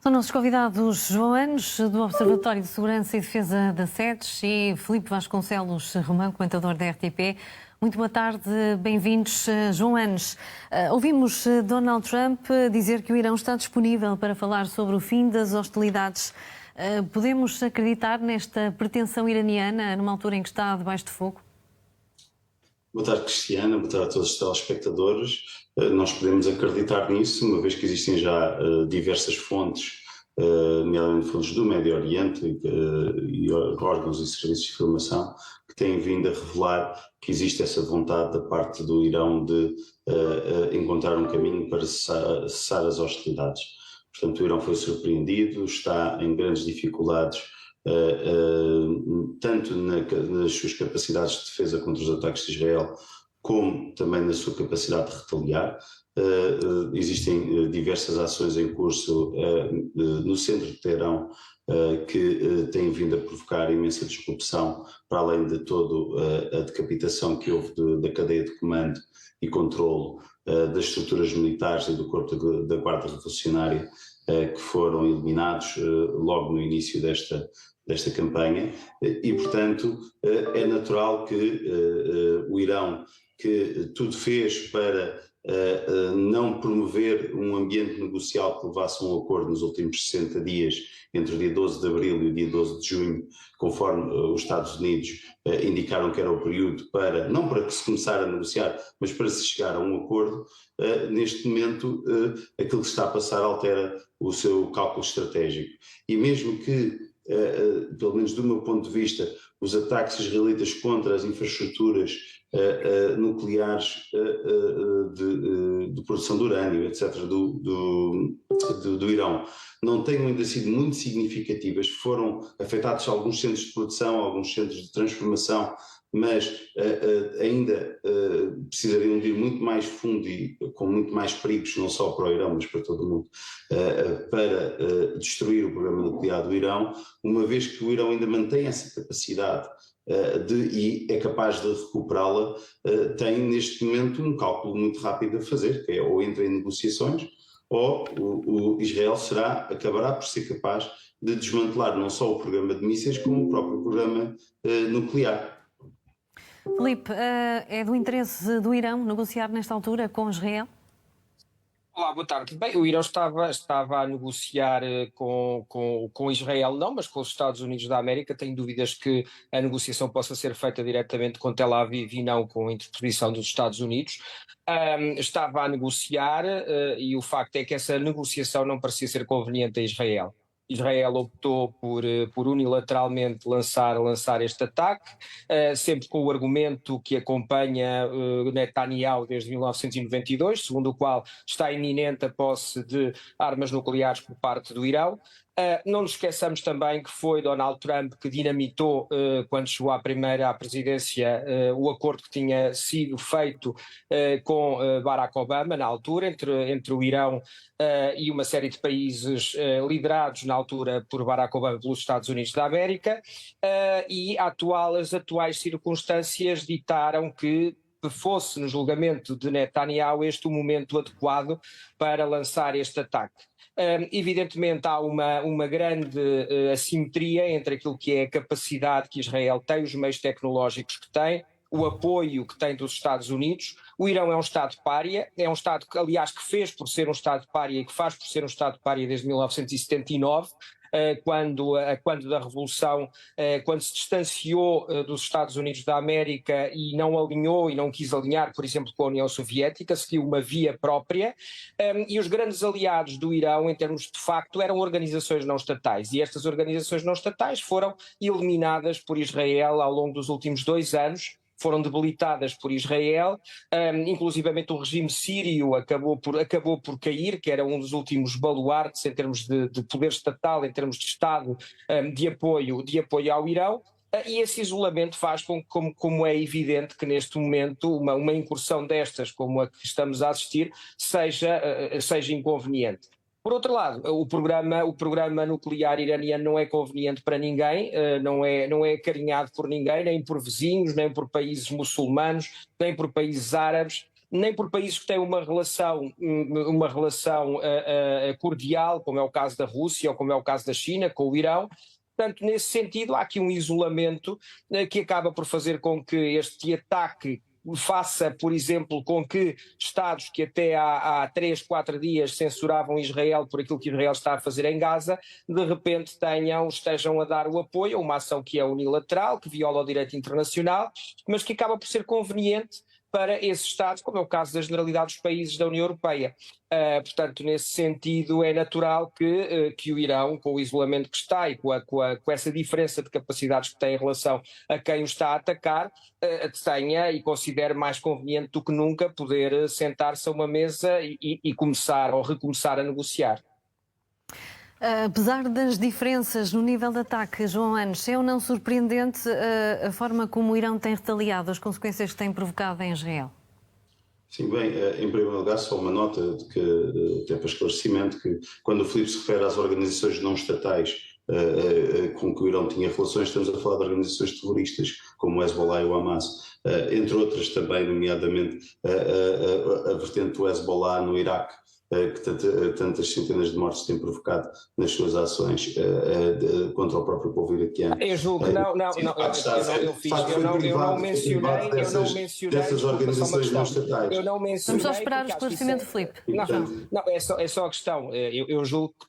São nossos convidados João Anos, do Observatório de Segurança e Defesa da SEDES, e Filipe Vasconcelos Romão, comentador da RTP. Muito boa tarde, bem-vindos. João Anos, ouvimos Donald Trump dizer que o Irão está disponível para falar sobre o fim das hostilidades. Podemos acreditar nesta pretensão iraniana numa altura em que está debaixo de fogo? Boa tarde, Cristiana. Boa tarde a todos os telespectadores. Nós podemos acreditar nisso, uma vez que existem já diversas fontes, nomeadamente fontes do Médio Oriente e órgãos e serviços de informação, que têm vindo a revelar que existe essa vontade da parte do Irão de encontrar um caminho para cessar as hostilidades. Portanto, o Irão foi surpreendido, está em grandes dificuldades, tanto nas suas capacidades de defesa contra os ataques de Israel, como também na sua capacidade de retaliar. Existem diversas ações em curso no centro de Teherão que têm vindo a provocar imensa disrupção, para além de toda a decapitação que houve da cadeia de comando e controlo das estruturas militares e do corpo da Guarda Revolucionária, que foram eliminados logo no início desta campanha, e portanto é natural que o Irão, que tudo fez para não promover um ambiente negocial que levasse a um acordo nos últimos 60 dias, entre o dia 12 de abril e o dia 12 de junho, conforme os Estados Unidos indicaram que era o período para, não para que se começar a negociar, mas para se chegar a um acordo. Neste momento aquilo que se está a passar altera o seu cálculo estratégico, e mesmo que, pelo menos do meu ponto de vista, os ataques israelitas contra as infraestruturas nucleares de produção de urânio, etc., do Irão, não tenham ainda sido muito significativas. Foram afetados alguns centros de produção, alguns centros de transformação, mas ainda precisariam de ir muito mais fundo e com muito mais perigos, não só para o Irão, mas para todo o mundo, para destruir o programa nuclear do Irão, uma vez que o Irão ainda mantém essa capacidade e é capaz de recuperá-la. Tem neste momento um cálculo muito rápido a fazer, que é ou entra em negociações, ou o Israel acabará por ser capaz de desmantelar não só o programa de mísseis, como o próprio programa nuclear. Filipe, é do interesse do Irão negociar nesta altura com Israel? Olá, boa tarde. Bem, o Irão estava a negociar com Israel, não, mas com os Estados Unidos da América. Tenho dúvidas que a negociação possa ser feita diretamente com Tel Aviv e não com a interposição dos Estados Unidos. Estava a negociar e o facto é que essa negociação não parecia ser conveniente a Israel. Israel optou por unilateralmente lançar este ataque, sempre com o argumento que acompanha Netanyahu desde 1992, segundo o qual está iminente a posse de armas nucleares por parte do Irão. Não nos esqueçamos também que foi Donald Trump que dinamitou, quando chegou à presidência, o acordo que tinha sido feito com Barack Obama na altura, entre o Irão e uma série de países liderados na altura por Barack Obama pelos Estados Unidos da América, e as atuais circunstâncias ditaram que fosse no julgamento de Netanyahu este o momento adequado para lançar este ataque. Evidentemente há uma grande assimetria entre aquilo que é a capacidade que Israel tem, os meios tecnológicos que tem, o apoio que tem dos Estados Unidos. O Irão é um Estado pária, é um Estado que, aliás, que fez por ser um Estado pária e que faz por ser um Estado pária desde 1979, quando da Revolução, quando se distanciou dos Estados Unidos da América e não alinhou e não quis alinhar, por exemplo, com a União Soviética, seguiu uma via própria, e os grandes aliados do Irão, em termos de facto, eram organizações não estatais, e estas organizações não estatais foram eliminadas por Israel ao longo dos últimos 2 anos, foram debilitadas por Israel, inclusivamente o regime sírio acabou por cair, que era um dos últimos baluartes em termos de poder estatal, em termos de Estado, de apoio ao Irão. E esse isolamento faz como é evidente que neste momento uma incursão destas, como a que estamos a assistir, seja inconveniente. Por outro lado, o programa nuclear iraniano não é conveniente para ninguém, não é acarinhado por ninguém, nem por vizinhos, nem por países muçulmanos, nem por países árabes. nem por países que têm uma relação cordial, como é o caso da Rússia ou como é o caso da China, com o Irão. Portanto, nesse sentido, há aqui um isolamento que acaba por fazer com que este ataque faça, por exemplo, com que Estados que até há 3, 4 dias censuravam Israel por aquilo que Israel está a fazer em Gaza, de repente estejam a dar o apoio a uma ação que é unilateral, que viola o direito internacional, mas que acaba por ser conveniente para esses Estados, como é o caso da generalidade dos países da União Europeia. Portanto, nesse sentido, é natural que o Irão, com o isolamento que está e com essa diferença de capacidades que tem em relação a quem o está a atacar, tenha e considere mais conveniente do que nunca poder sentar-se a uma mesa e começar ou recomeçar a negociar. Apesar das diferenças no nível de ataque, João Anes, é ou não surpreendente a forma como o Irão tem retaliado, as consequências que tem provocado em Israel? Sim, bem, em primeiro lugar, só uma nota de que, até para esclarecimento, que quando o Filipe se refere às organizações não estatais com que o Irão tinha relações, estamos a falar de organizações terroristas, como o Hezbollah e o Hamas, entre outras também, nomeadamente a vertente do Hezbollah no Iraque, que tantas centenas de mortes tem provocado nas suas ações contra o próprio povo iraquiano. Eu julgo que não mencionei dessas organizações não estatais. Vamos só esperar o esclarecimento, Filipe. Não, é só a questão. Eu julgo que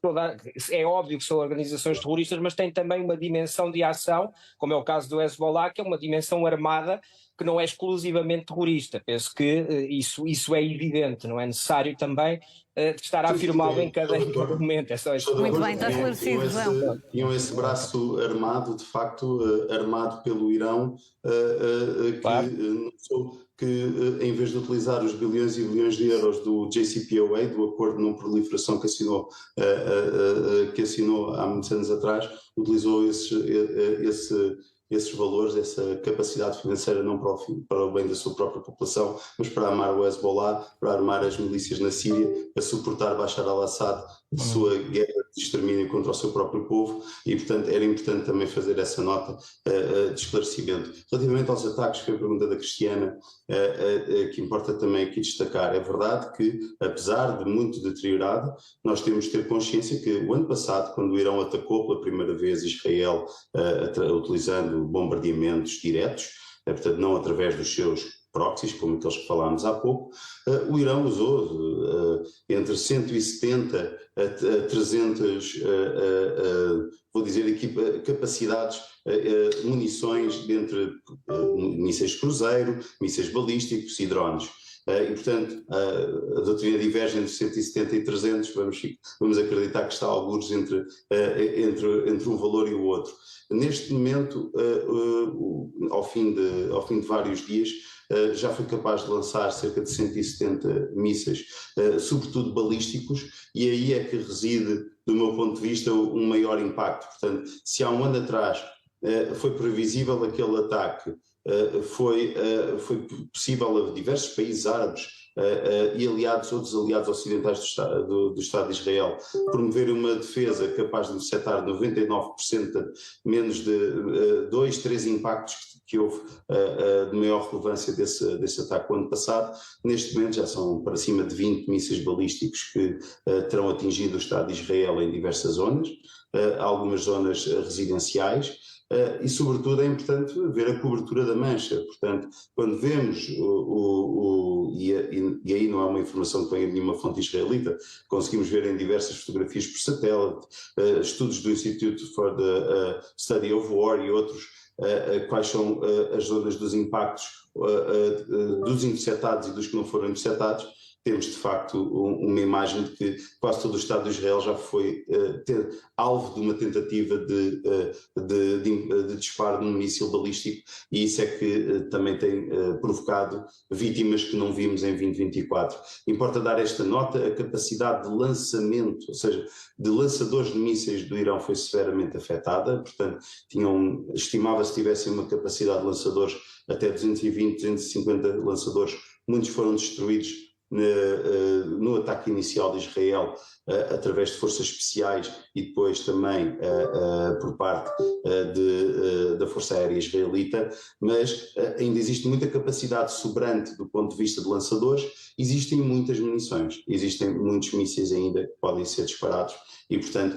é óbvio que são organizações terroristas, mas tem também uma dimensão de ação, como é o caso do Hezbollah, que é uma dimensão armada que não é exclusivamente terrorista. Penso que isso é evidente, não é necessário também estar a afirmá-lo em cada momento. É só isso. Muito bem, está esclarecido, João. Tinham esse braço armado, de facto, armado pelo Irão, que em vez de utilizar os bilhões e bilhões de euros do JCPOA, do Acordo de Não Proliferação que assinou há muitos anos atrás, utilizou esses valores, essa capacidade financeira não para o bem da sua própria população, mas para armar o Hezbollah, para armar as milícias na Síria, a suportar Bashar al-Assad de sua guerra de extermínio contra o seu próprio povo, e portanto era importante também fazer essa nota de esclarecimento. Relativamente aos ataques, que foi a pergunta da Cristiana, que importa também aqui destacar, é verdade que, apesar de muito deteriorado, nós temos de ter consciência que o ano passado, quando o Irão atacou pela primeira vez Israel utilizando bombardeamentos diretos, portanto não através dos seus proxies, como aqueles que falámos há pouco, o Irão usou entre 170 a 300, vou dizer, capacidades, munições dentre mísseis cruzeiro, mísseis balísticos e drones. E, portanto, a doutrina diverge entre 170 e 300, vamos acreditar que está a algures entre um valor e o outro. Neste momento, ao fim de vários dias, já foi capaz de lançar cerca de 170 mísseis, sobretudo balísticos, e aí é que reside, do meu ponto de vista, um maior impacto. Portanto, se há um ano atrás foi previsível aquele ataque, foi possível a diversos países árabes e outros aliados ocidentais do Estado de Israel promover uma defesa capaz de interceptar 99%, menos de 2, 3 impactos que houve de maior relevância desse ataque o ano passado. Neste momento já são para cima de 20 mísseis balísticos que terão atingido o Estado de Israel em diversas zonas, algumas zonas residenciais. E, sobretudo, é importante ver a cobertura da mancha. Portanto, quando vemos, e aí não é uma informação que venha de nenhuma fonte israelita, conseguimos ver em diversas fotografias por satélite, estudos do Institute for the Study of War e outros, quais são as zonas dos impactos dos interceptados e dos que não foram interceptados. Temos, de facto, uma imagem de que quase todo o Estado de Israel já foi alvo de uma tentativa de disparo de um míssil balístico, e isso é que também tem provocado vítimas que não vimos em 2024. Importa dar esta nota: a capacidade de lançamento, ou seja, de lançadores de mísseis do Irão foi severamente afetada. Portanto, estimava-se que tivessem uma capacidade de lançadores até 220, 250 lançadores, muitos foram destruídos no ataque inicial de Israel através de forças especiais e depois também por parte da Força Aérea Israelita, mas ainda existe muita capacidade sobrante do ponto de vista de lançadores, existem muitas munições, existem muitos mísseis ainda que podem ser disparados e, portanto,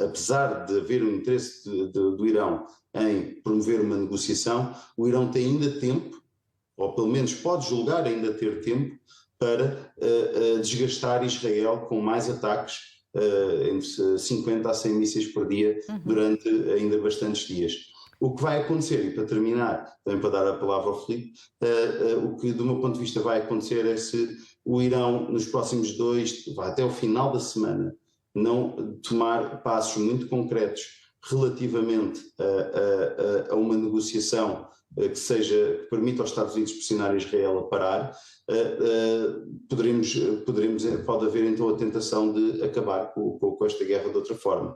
apesar de haver um interesse do Irão em promover uma negociação, o Irão tem ainda tempo, ou pelo menos pode julgar ainda ter tempo, para desgastar Israel com mais ataques, entre 50 a 100 mísseis por dia, durante ainda bastantes dias. O que vai acontecer, e para terminar, também para dar a palavra ao Filipe, o que do meu ponto de vista vai acontecer é se o Irão, nos próximos até o final da semana, não tomar passos muito concretos relativamente a uma negociação que permita aos Estados Unidos pressionar Israel a parar, pode haver então a tentação de acabar com esta guerra de outra forma.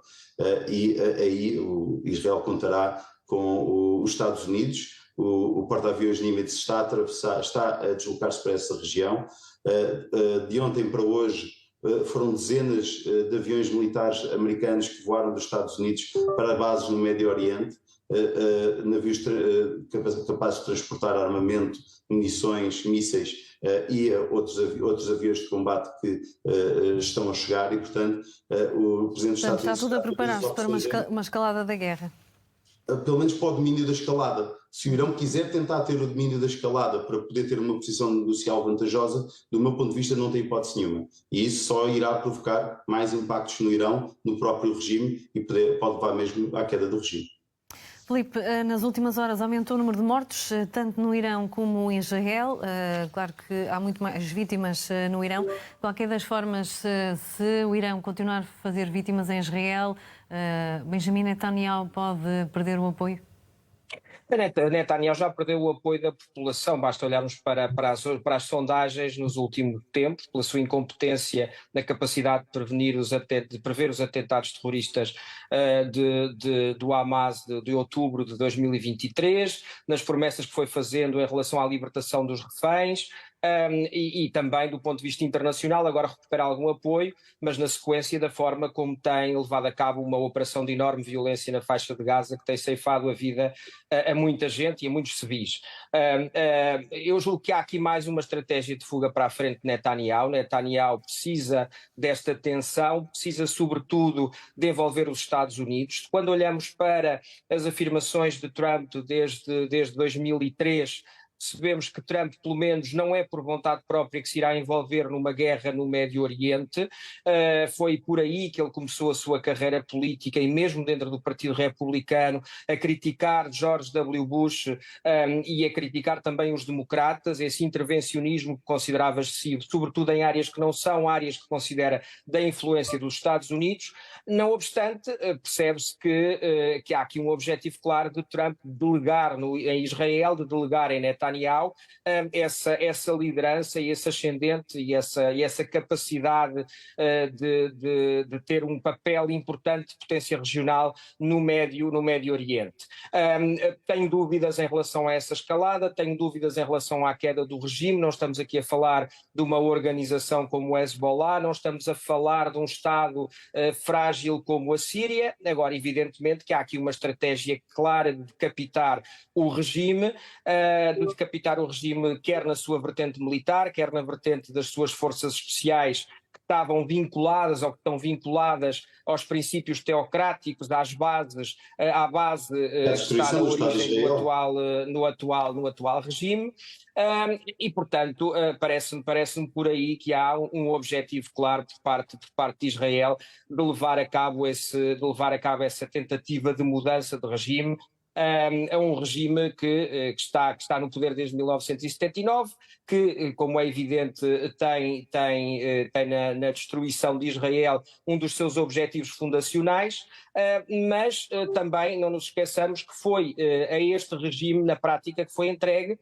E aí Israel contará com os Estados Unidos. O porta-aviões Nimitz está a deslocar-se para essa região. De ontem para hoje foram dezenas de aviões militares americanos que voaram dos Estados Unidos para bases no Médio Oriente, navios capazes de transportar armamento, munições, mísseis e outros aviões de combate que estão a chegar e, portanto, o Presidente dos Estados Unidos está tudo a preparar-se para uma escalada da guerra. Pelo menos para o domínio da escalada. Se o Irão quiser tentar ter o domínio da escalada para poder ter uma posição negocial vantajosa, do meu ponto de vista não tem hipótese nenhuma. E isso só irá provocar mais impactos no Irão, no próprio regime, e pode levar mesmo à queda do regime. Filipe, nas últimas horas aumentou o número de mortos, tanto no Irão como em Israel. Claro que há muito mais vítimas no Irão. De qualquer das formas, se o Irão continuar a fazer vítimas em Israel, Benjamin Netanyahu pode perder o apoio? Netanyahu já perdeu o apoio da população, basta olharmos para as sondagens nos últimos tempos, pela sua incompetência na capacidade de prever os atentados terroristas do Hamas de outubro de 2023, nas promessas que foi fazendo em relação à libertação dos reféns. E também do ponto de vista internacional, agora recupera algum apoio, mas na sequência da forma como tem levado a cabo uma operação de enorme violência na faixa de Gaza que tem ceifado a vida a muita gente e a muitos civis. Eu julgo que há aqui mais uma estratégia de fuga para a frente de Netanyahu. Netanyahu precisa desta tensão, precisa sobretudo de envolver os Estados Unidos. Quando olhamos para as afirmações de Trump desde 2003, percebemos que Trump, pelo menos, não é por vontade própria que se irá envolver numa guerra no Médio Oriente. Foi por aí que ele começou a sua carreira política e mesmo dentro do Partido Republicano a criticar George W. Bush e a criticar também os democratas, esse intervencionismo que considerava excessivo, sobretudo em áreas que não são áreas que considera da influência dos Estados Unidos. Não obstante, percebe-se que há aqui um objetivo claro de Trump delegar em Israel, de delegar em Netanyahu essa liderança e esse ascendente e essa capacidade de ter um papel importante de potência regional no Médio Oriente. Tenho dúvidas em relação a essa escalada, tenho dúvidas em relação à queda do regime. Não estamos aqui a falar de uma organização como o Hezbollah, não estamos a falar de um Estado frágil como a Síria. Agora, evidentemente que há aqui uma estratégia clara de decapitar o regime, quer na sua vertente militar, quer na vertente das suas forças especiais que estavam vinculadas ou que estão vinculadas aos princípios teocráticos, à base que está na origem no atual regime. E, portanto, parece-me por aí que há um objetivo claro por parte de Israel de levar a cabo essa tentativa de mudança de regime. É um regime que está no poder desde 1979, que, como é evidente, tem na destruição de Israel um dos seus objetivos fundacionais, mas também não nos esqueçamos que foi a este regime, na prática, que foi entregue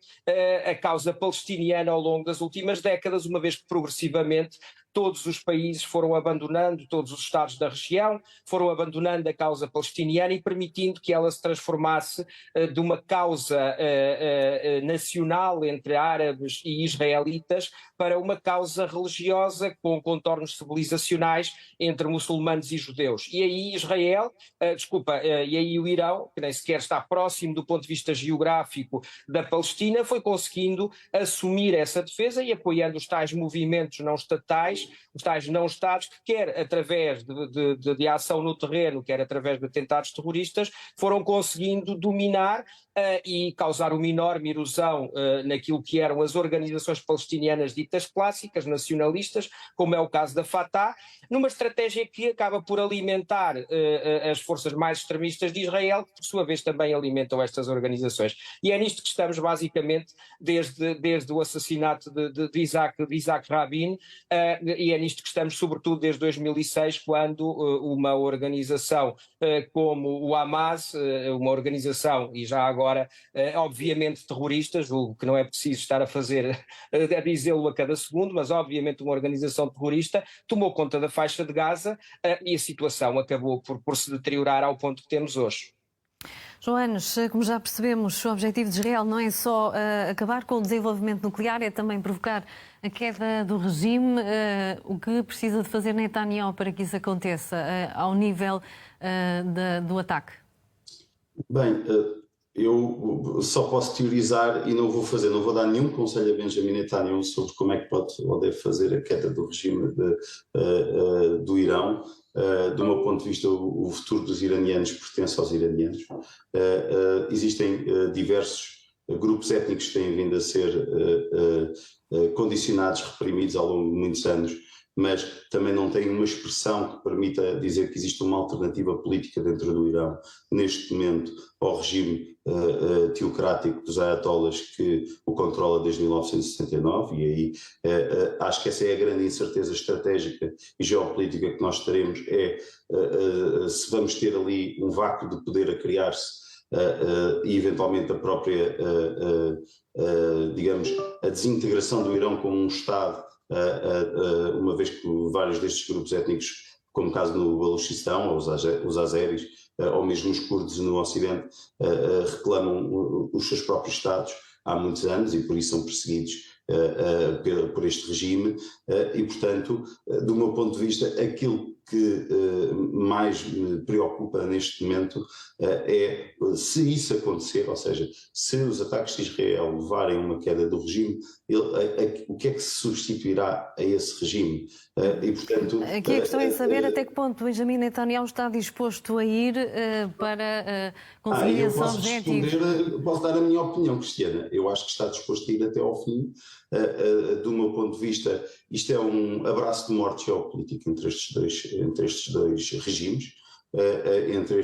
a causa palestiniana ao longo das últimas décadas, uma vez que progressivamente todos os países foram abandonando, todos os Estados da região foram abandonando a causa palestiniana e permitindo que ela se transformasse de uma causa nacional entre árabes e israelitas para uma causa religiosa com contornos civilizacionais entre muçulmanos e judeus. E aí e aí o Irão, que nem sequer está próximo do ponto de vista geográfico da Palestina, foi conseguindo assumir essa defesa e apoiando os tais movimentos não estatais, os tais não-estados, que quer através de ação no terreno, quer através de atentados terroristas, foram conseguindo dominar e causar uma enorme erosão naquilo que eram as organizações palestinianas ditas clássicas, nacionalistas, como é o caso da Fatah, numa estratégia que acaba por alimentar as forças mais extremistas de Israel, que por sua vez também alimentam estas organizações. E é nisto que estamos basicamente desde o assassinato de Isaac Rabin, e é nisto que estamos sobretudo desde 2006, quando uma organização como o Hamas, uma organização, e já agora obviamente terrorista, julgo que não é preciso estar a dizê-lo a cada segundo, mas obviamente uma organização terrorista tomou conta da faixa de Gaza e a situação acabou por se deteriorar ao ponto que temos hoje. Joanes, como já percebemos, o objetivo de Israel não é só acabar com o desenvolvimento nuclear, é também provocar a queda do regime. O que precisa de fazer Netanyahu para que isso aconteça ao nível do ataque? Bem, eu só posso teorizar e não vou dar nenhum conselho a Benjamin Netanyahu sobre como é que pode ou deve fazer a queda do regime do Irão. Do meu ponto de vista, o futuro dos iranianos pertence aos iranianos. Existem diversos grupos étnicos que têm vindo a ser condicionados, reprimidos ao longo de muitos anos, mas também não tem uma expressão que permita dizer que existe uma alternativa política dentro do Irão, neste momento, ao regime teocrático dos ayatollahs que o controla desde 1969, e aí acho que essa é a grande incerteza estratégica e geopolítica que nós teremos, se vamos ter ali um vácuo de poder a criar-se, e eventualmente a própria, digamos, a desintegração do Irão como um Estado, uma vez que vários destes grupos étnicos, como o caso no Baluchistão, os azeris, ou mesmo os curdos no Ocidente, reclamam os seus próprios Estados há muitos anos e por isso são perseguidos por este regime, e portanto, do meu ponto de vista, aquilo que mais me preocupa neste momento é se isso acontecer, ou seja, se os ataques de Israel levarem a uma queda do regime, o que é que se substituirá a esse regime? E, portanto, aqui a questão é saber até que ponto Benjamin Netanyahu está disposto a ir para conseguir esse objetivo. Posso dar a minha opinião, Cristiana. Eu acho que está disposto a ir até ao fim. Do meu ponto de vista, isto é um abraço de morte geopolítico entre estes dois regimes, entre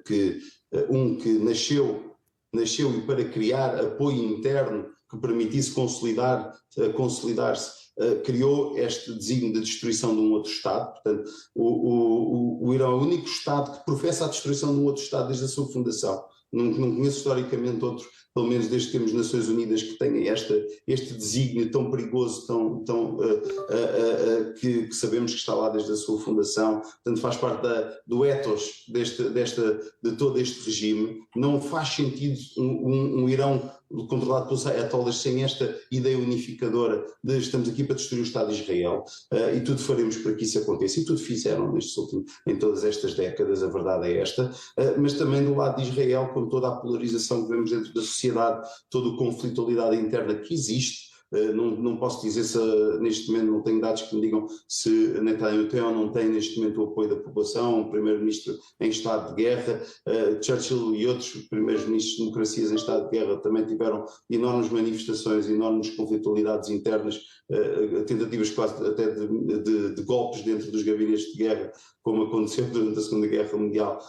que nasceu e para criar apoio interno que permitisse consolidar-se, criou este desígnio de destruição de um outro Estado. Portanto, o Irão é o único Estado que professa a destruição de um outro Estado desde a sua fundação. Não conheço historicamente outro, pelo menos desde que temos Nações Unidas, que tenha este desígnio tão perigoso, que sabemos que está lá desde a sua fundação. Portanto, faz parte do ethos de todo este regime. Não faz sentido um Irão controlado pelos ayatollahs sem esta ideia unificadora de estamos aqui para destruir o Estado de Israel, e tudo faremos para que isso aconteça, e tudo fizeram em todas estas décadas, a verdade é esta, mas também do lado de Israel, com toda a polarização que vemos dentro da sociedade, toda a conflitualidade interna que existe. Não posso dizer se neste momento não tenho dados que me digam se Netanyahu tem ou não tem neste momento o apoio da população, um primeiro-ministro em estado de guerra. Churchill e outros primeiros-ministros de democracias em estado de guerra também tiveram enormes manifestações, enormes conflitualidades internas, tentativas quase até de golpes dentro dos gabinetes de guerra, como aconteceu durante a Segunda Guerra Mundial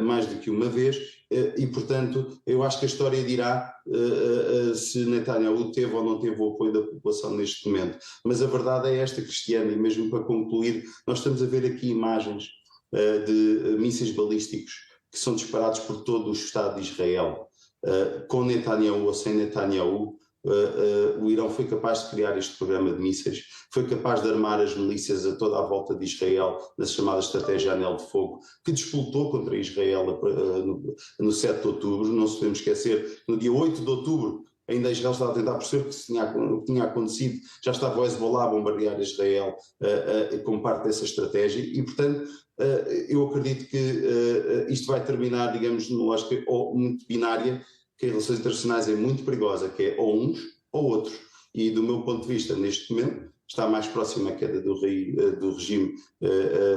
mais do que uma vez. E, portanto, eu acho que a história dirá se Netanyahu teve ou não teve o apoio da população neste momento. Mas a verdade é esta, Cristiana, e mesmo para concluir, nós estamos a ver aqui imagens de mísseis balísticos que são disparados por todo o Estado de Israel, com Netanyahu ou sem Netanyahu. o Irão foi capaz de criar este programa de mísseis, foi capaz de armar as milícias a toda a volta de Israel na chamada estratégia Anel de Fogo, que disputou contra Israel no 7 de outubro. Não se podemos esquecer, no dia 8 de outubro, ainda Israel estava a tentar perceber o que tinha acontecido, já estava o Hezbollah a bombardear Israel como parte dessa estratégia e, portanto, eu acredito que isto vai terminar, digamos, numa lógica muito binária, que em relações internacionais é muito perigosa, que é ou uns ou outros. E do meu ponto de vista, neste momento, está mais próxima a queda do regime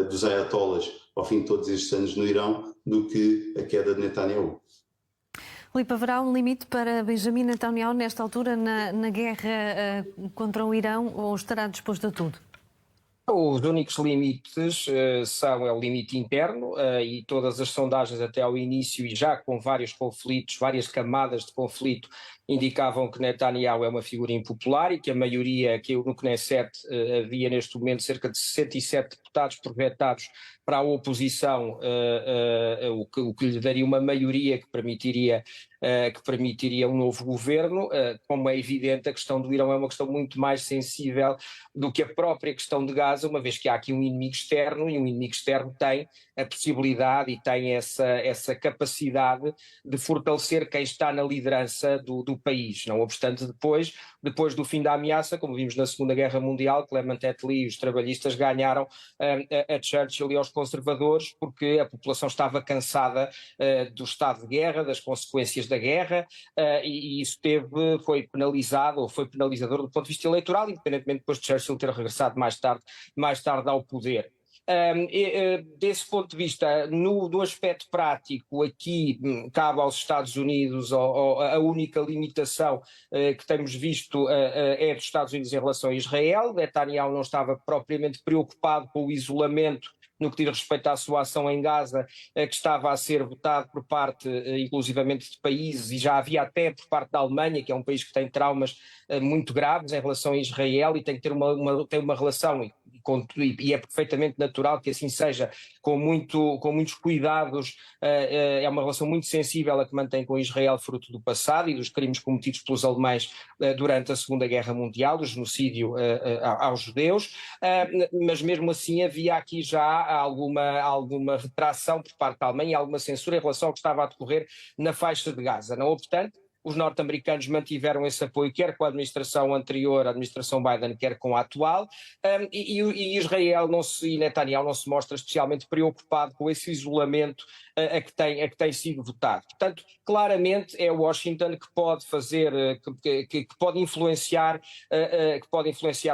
dos ayatollahs ao fim de todos estes anos no Irão do que a queda de Netanyahu. Filipe, haverá um limite para Benjamin Netanyahu nesta altura na guerra contra o Irão ou estará disposto a tudo? Os únicos limites são o limite interno e todas as sondagens até ao início e já com vários conflitos, várias camadas de conflito, indicavam que Netanyahu é uma figura impopular e que a maioria, que no Knesset havia neste momento cerca de 67 deputados projetados para a oposição, o que lhe daria uma maioria que permitiria um novo governo. Como é evidente, a questão do Irão é uma questão muito mais sensível do que a própria questão de Gaza, uma vez que há aqui um inimigo externo, e um inimigo externo tem a possibilidade e tem essa capacidade de fortalecer quem está na liderança do país. Não obstante, depois do fim da ameaça, como vimos na Segunda Guerra Mundial, Clement Attlee e os trabalhistas ganharam a Churchill e aos conservadores, porque a população estava cansada do estado de guerra, das consequências da guerra, e isso foi penalizado, ou foi penalizador do ponto de vista eleitoral, independentemente depois de Churchill ter regressado mais tarde ao poder. Desse ponto de vista, no aspecto prático, aqui cabe aos Estados Unidos a única limitação que temos visto é dos Estados Unidos em relação a Israel. Netanyahu não estava propriamente preocupado com o isolamento no que diz respeito à sua ação em Gaza, que estava a ser votado por parte, inclusivamente, de países, e já havia até por parte da Alemanha, que é um país que tem traumas muito graves em relação a Israel e tem que ter uma relação, e é perfeitamente natural que assim seja, com muitos cuidados. É uma relação muito sensível a que mantém com Israel, fruto do passado e dos crimes cometidos pelos alemães durante a Segunda Guerra Mundial, do genocídio aos judeus, mas mesmo assim havia aqui já alguma retração por parte da Alemanha e alguma censura em relação ao que estava a decorrer na faixa de Gaza. Não obstante, os norte-americanos mantiveram esse apoio, quer com a administração anterior, a administração Biden, quer com a atual, e Israel e Netanyahu não se mostra especialmente preocupado com esse isolamento a que tem sido votado. Portanto, claramente é Washington que pode fazer, que pode influenciar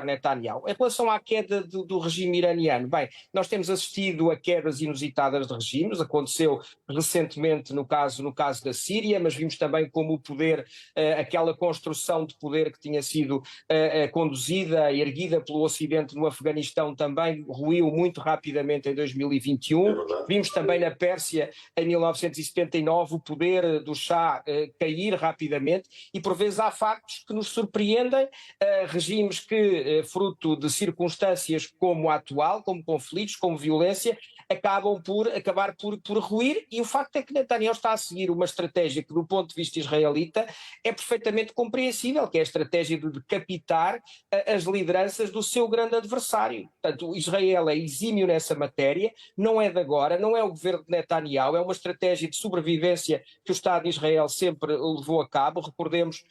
Netanyahu. Em relação à queda do regime iraniano, bem, nós temos assistido a quedas inusitadas de regimes, aconteceu recentemente no caso da Síria, mas vimos também como o poder, aquela construção de poder que tinha sido conduzida e erguida pelo Ocidente no Afeganistão também ruiu muito rapidamente em 2021. Vimos também na Pérsia, em 1979, o poder do Shah cair rapidamente, e por vezes há factos que nos surpreendem, regimes que, fruto de circunstâncias como a atual, como conflitos, como violência, acabar por ruir, e o facto é que Netanyahu está a seguir uma estratégia que, do ponto de vista israelita, é perfeitamente compreensível, que é a estratégia de decapitar as lideranças do seu grande adversário. Portanto, Israel é exímio nessa matéria, não é de agora, não é o governo de Netanyahu, é uma estratégia de sobrevivência que o Estado de Israel sempre levou a cabo. Recordemos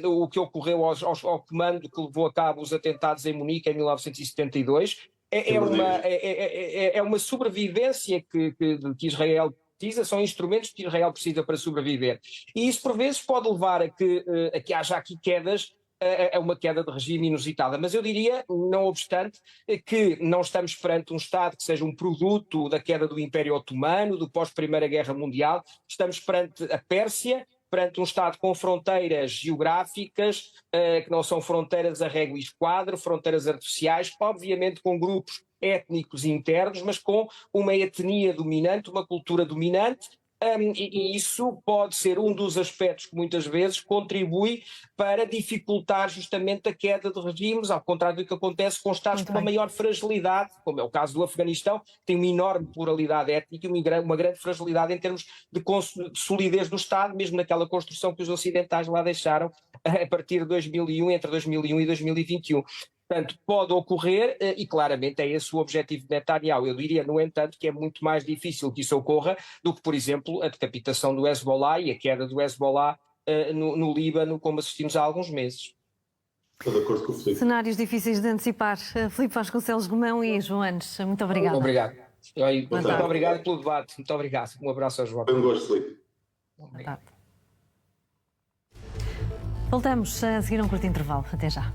o que ocorreu ao comando que levou a cabo os atentados em Munique em 1972. É uma sobrevivência que Israel precisa, são instrumentos que Israel precisa para sobreviver. E isso, por vezes, pode levar a que haja aqui quedas, é uma queda de regime inusitada. Mas eu diria, não obstante, que não estamos perante um Estado que seja um produto da queda do Império Otomano, do pós-Primeira Guerra Mundial. Estamos perante a Pérsia, perante um Estado com fronteiras geográficas, que não são fronteiras a régua e esquadro, fronteiras artificiais, obviamente com grupos étnicos internos, mas com uma etnia dominante, uma cultura dominante. E isso pode ser um dos aspectos que muitas vezes contribui para dificultar justamente a queda de regimes, ao contrário do que acontece com Estados com uma maior fragilidade, como é o caso do Afeganistão, que tem uma enorme pluralidade étnica e uma grande fragilidade em termos de solidez do Estado, mesmo naquela construção que os ocidentais lá deixaram a partir de 2001, entre 2001 e 2021. Portanto, pode ocorrer e claramente é esse o objetivo de Netanyahu. Eu diria, no entanto, que é muito mais difícil que isso ocorra do que, por exemplo, a decapitação do Hezbollah e a queda do Hezbollah no Líbano, como assistimos há alguns meses. Estou de acordo com o Filipe. Cenários difíceis de antecipar. Filipe Vasconcelos Romão e João Anes, muito obrigada. Obrigado. Muito tarde. obrigado pelo debate. Muito obrigado. Um abraço ao João. Foi um gosto, Filipe. Boa tarde. Voltamos a seguir um curto intervalo. Até já.